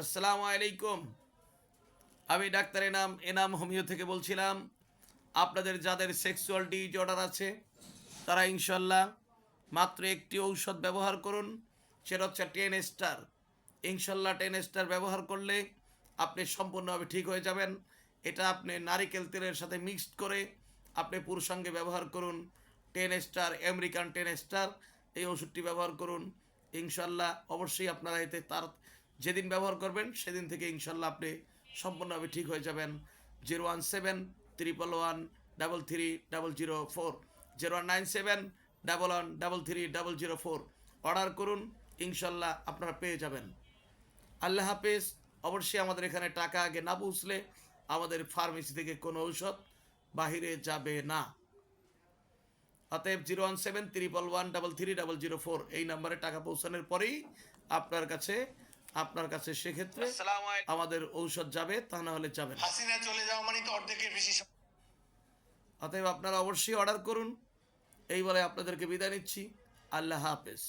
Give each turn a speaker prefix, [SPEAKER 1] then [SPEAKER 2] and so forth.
[SPEAKER 1] আসসালামু আলাইকুম। আমি ডাক্তার এনাম হোমিও থেকে বলছিলাম। আপনাদের যাদের সেক্সুয়াল ডিসঅর্ডার আছে তারা ইনশাল্লাহ মাত্র একটি ঔষধ ব্যবহার করুন, সেটা হচ্ছে 10 স্টার। ইনশাল্লাহ 10 স্টার ব্যবহার করলে আপনি সম্পূর্ণভাবে ঠিক হয়ে যাবেন। এটা আপনি নারিকেল তেলের সাথে মিক্সড করে আপনি পুরুষাঙ্গে ব্যবহার করুন। 10 স্টার, আমেরিকান 10 স্টার, এই ওষুধটি ব্যবহার করুন। ইনশাল্লাহ অবশ্যই আপনারা এতে তার যেদিন ব্যবহার করবেন সেদিন থেকে ইনশাল্লাহ আপনি সম্পূর্ণভাবে ঠিক হয়ে যাবেন। 017 111 33 004, 0197 11 33 004 অর্ডার করুন। ইনশাল্লাহ আপনারা পেয়ে যাবেন। আল্লাহ হাফেজ। অবশ্যই আমাদের এখানে টাকা আগে না পৌঁছলে আমাদের ফার্মেসি থেকে কোনো ঔষধ বাহিরে যাবে না। অতএব 017 111 33 004 এই নাম্বারে টাকা পৌঁছানোর পরেই আপনার কাছে সেক্ষেত্রে আমাদের ঔষধ যাবে, তা না হলে যাবে না।
[SPEAKER 2] হাসিনা চলে যাওয়া মানে তো অর্ধেকের বেশি।
[SPEAKER 1] অতএব আপনারা অবশ্যই অর্ডার করুন। এই বলে আপনাদেরকে বিদায় নিচ্ছি। আল্লাহ হাফেজ।